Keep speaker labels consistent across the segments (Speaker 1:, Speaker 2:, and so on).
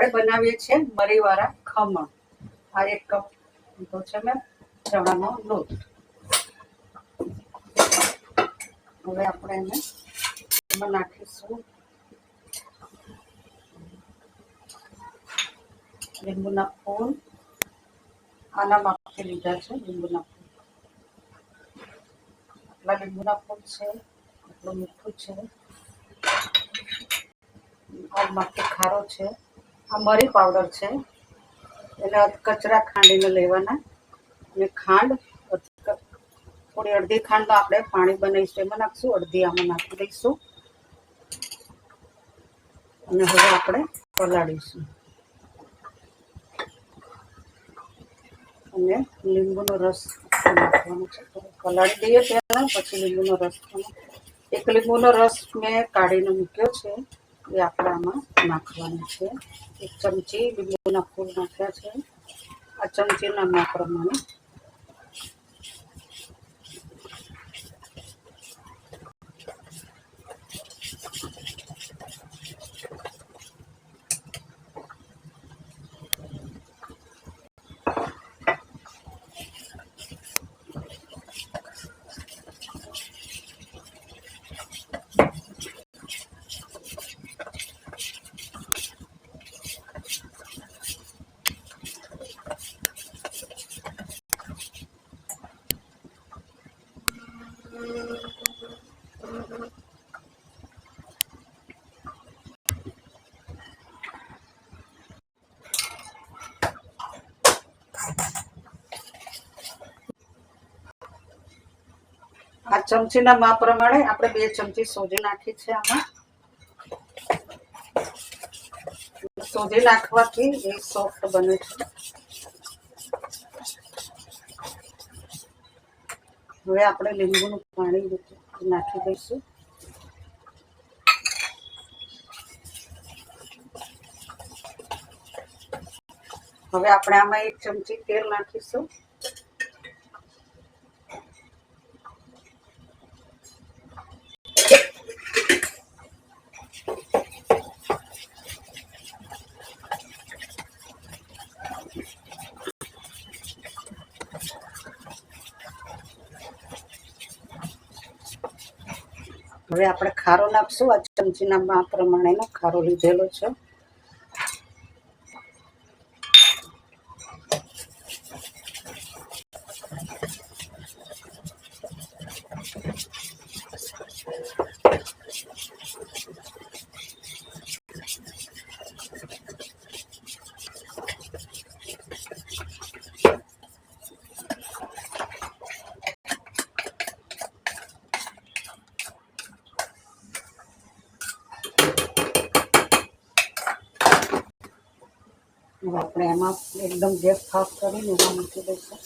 Speaker 1: આપણે બનાવીએ છીએ મરીવાળા ખમણ. આ 1 કપ લીધો છે મેં ચણાનો લોટ. હવે આપણે એને એમાં નાખીશું લીંબુના ફૂલ. આના માપથી લીધા છે લીંબુના ફૂલ. આટલા લીંબુના ફૂલ છે, આટલું મીઠું છે, આ માપથી ખારો છે. આ મરી પાવડર છે, એને કચરા ખાંડીને લેવાના. અને ખાંડ થોડી અડધી ખાંડ આપણે પાણી બનાવીશું એમાં નાખશું, અડધી આમાં નાખી દઈશું. અને હવે આપણે પલાળીશું. અને લીંબુનો રસ નાખવાનો છે. પલાળી દઈએ પહેલાં, પછી લીંબુનો રસ. 1 લીંબુનો રસ મેં કાઢીને મૂક્યો છે, એ આપણે આમાં નાખવાનું છે. 1 ચમચી લીંબુના ફૂલ નાખ્યા છે. આ ચમચીના માપ પ્રમાણે. આ ચમચીના માપ પ્રમાણે આપણે 2 ચમચી સોજી નાખી છે આમાં. સોજી નાખવાથી એ સોફ્ટ બને છે. હવે આપણે લીંબુનું પાણી નાખી દઈશું. હવે આપણે આમાં 1 ચમચી તેલ નાખીશું. હવે આપણે ખારો નાખશું. આ ચમચીના માપ પ્રમાણેનો ખારો લીધેલો છે. આપણે એમાં એકદમ ગેસ સાફ કરીને એમાં મૂકી દઈશું.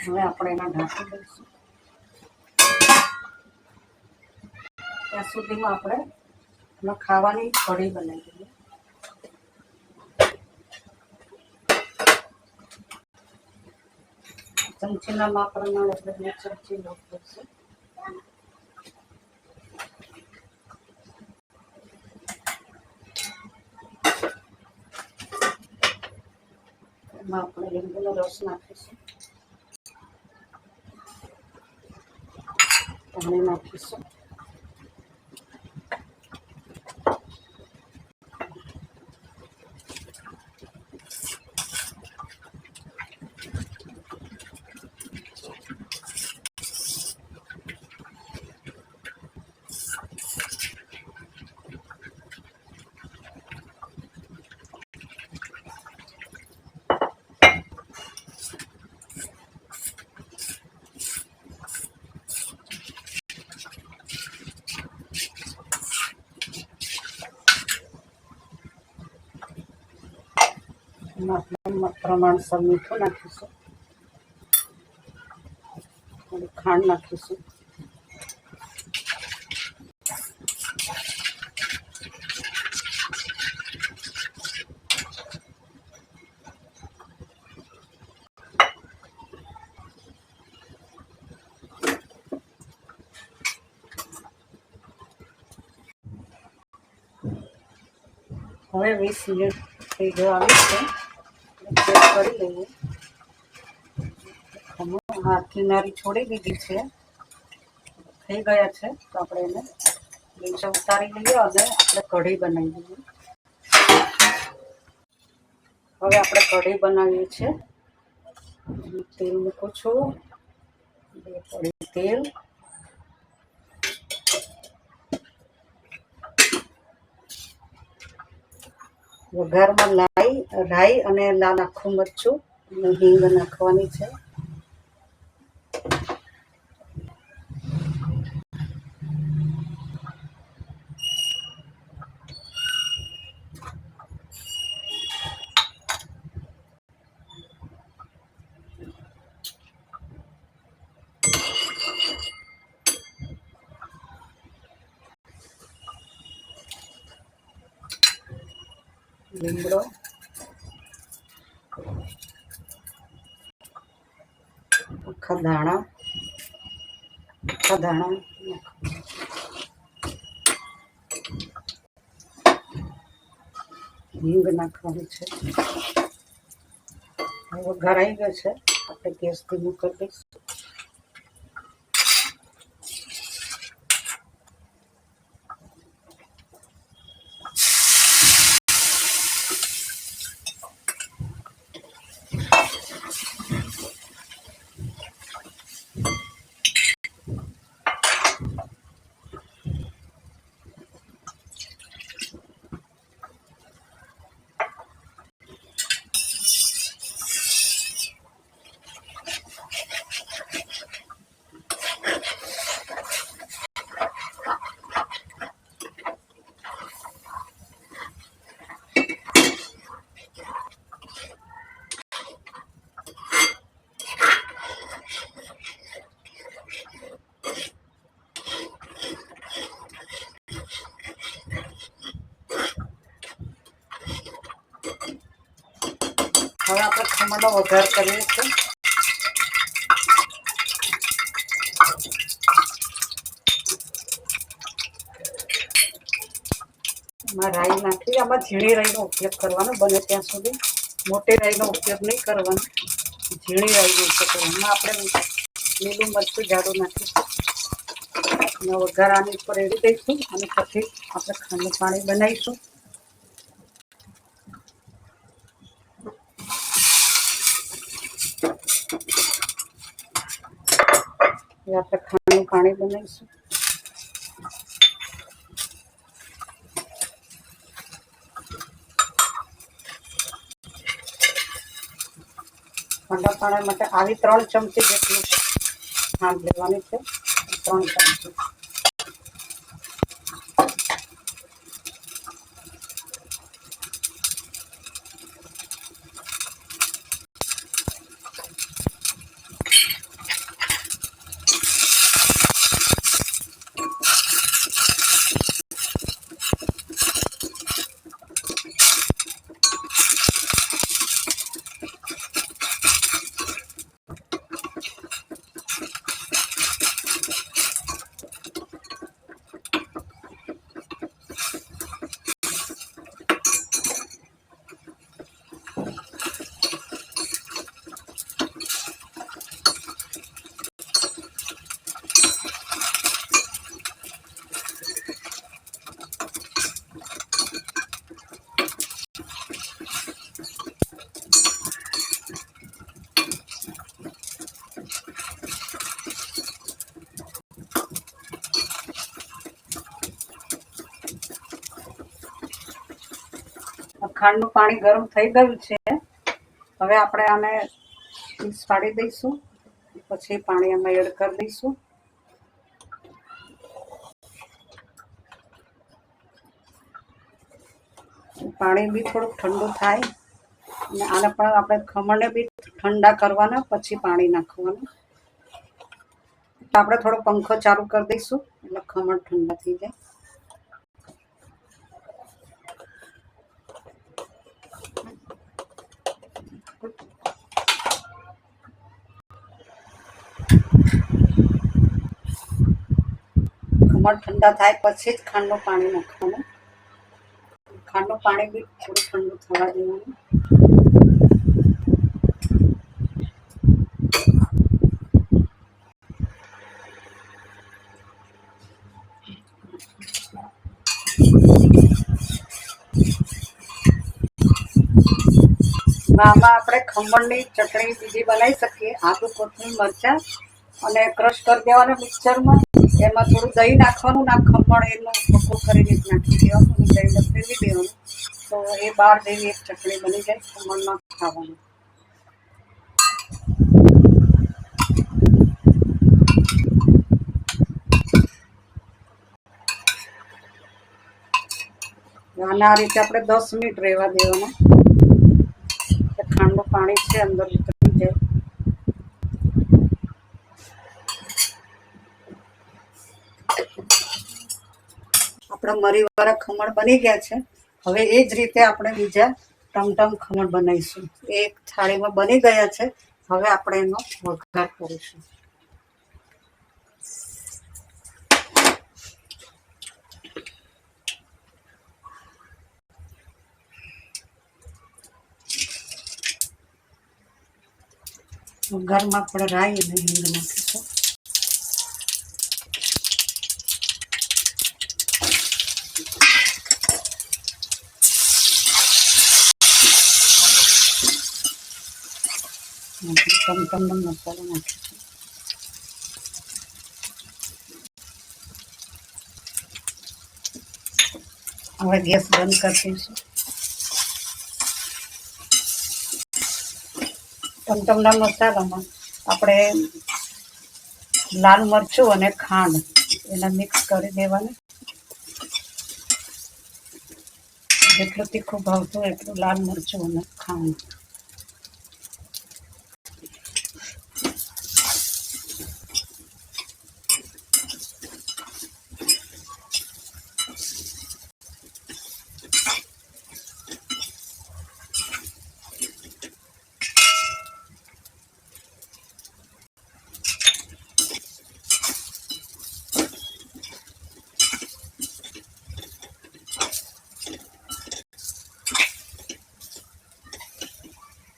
Speaker 1: હવે આપણે એમાં ઢાંકી દઈશું. ત્યાં સુધીમાં આપણે એમાં ખાવાની કઢી બનાવી દઈએ. ચમચીના માપ પ્રમાણે આપણે 2 ચમચી લોટ લઈશું. એમાં આપણે લીંબુનો રસ નાખીશું. પાણી નાખીશું. આપણે પ્રમાણસર મીઠું નાખીશું, થોડી ખાંડ નાખીશું, હવે 20 મિનિટ થઈ જવા આવી છે, ચેક કરી લઈએ. હા, કિનારી છોડી દીધી છે, થઈ ગયા છે. તો આપણે એને નીચે ઉતારી લઈએ અને આપણે કઢી બનાવી દઈએ. હવે આપણે કઢી બનાવીએ છીએ. તેલ મૂકું છું, 2 પડી તેલ, વઘારમાં રાઈ અને લાલ આખું મરચું અને હિંગ નાખવાની છે. લીમડો, આખા દાણા, હિંગ નાખવાની છે. હવે ઘરાઈ ગયો છે, આપણે ગેસ ધીમું કરી દઈશું. હવે આપણે ખમણનો વઘાર કરીએ છીએ. એમાં રાઈ નાખી, આમાં ઝીણી રાઈનો ઉપયોગ કરવાનો, બને ત્યાં સુધી મોટી રાઈનો ઉપયોગ નહીં કરવાનો, ઝીણી રાઈનો ઉપયોગ કરવાનો. એમાં આપણે લીલું મરચું જાડું નાખીશું અને વઘાર આની ઉપર રેડી દઈશું અને પછી આપણે ખાંડનું પાણી બનાવીશું. આપણે ખાંડનું પાણી બનાવીશું. ઠંડા પાણી માટે આવી 3 ચમચી જેટલું ખાંડ લેવાની છે, 3 ચમચી. ખાંડનું પાણી ગરમ થઈ ગયું છે. હવે આપણે આને પીસ પાડી દઈશું, પછી પાણી આમાં એડ કરી દઈશું. પાણી બી થોડુંક ઠંડુ થાય અને આને પણ આપણે ખમણને બી ઠંડા કરવાના, પછી પાણી નાખવાનું. આપણે થોડો પંખો ચાલુ કરી દઈશું એટલે ખમણ ઠંડા થઈ જાય. ખમણ ઠંડા થાય પછી જ ખાંડનું પાણી નાખવાનું. ખાંડનું પાણી બી થોડું ઠંડુ થવા દેવાનું. આમાં આપણે ખમણની ચટણી બીજી બનાવી શકીએ. આદુ, કોથમીર, મરચાં અને ક્રશ કરી દેવાના મિક્સરમાં. એમાં થોડું દહીં નાખવાનું, ના ખમણ એનું ભૂકો કરીને નાખી દેવાનું અને દહીંને ફેરવી દેવાનું. તો એ બહાર જેવી એક ચટણી બની જાય ખમણમાં ખાવાનું. અને આ રીતે આપણે 10 મિનિટ રહેવા દેવાના. ખાંડનું પાણી છે અંદર ઉતરી જાય. આપણા મરીવાળા ખમણ બની ગયા છે. હવે એ જ રીતે આપણે બીજા ટમટમ ખમણ બનાવીશું. એક થાળીમાં બની ગયા છે. હવે આપણે એનો વઘાર કરીશું. વઘારમાં આપણે રાઈ અને હિંગ નાખીશું. ટમટમનો મસાલો નાખીશું. હવે ગેસ બંધ કરી દઈશું. ટમટમના મસાલામાં આપણે લાલ મરચું અને ખાંડ એને મિક્સ કરી દેવાનું. જેટલું તીખું ભાવતું એટલું લાલ મરચું અને ખાંડ.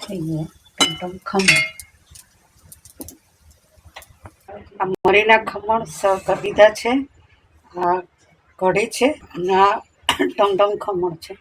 Speaker 1: થઈ ગયા ટમટમ ખમણ. આ મરીના ખમણ સર્વ કરી દીધા છે. આ કઢી છે અને આ ટમટમ ખમણ છે.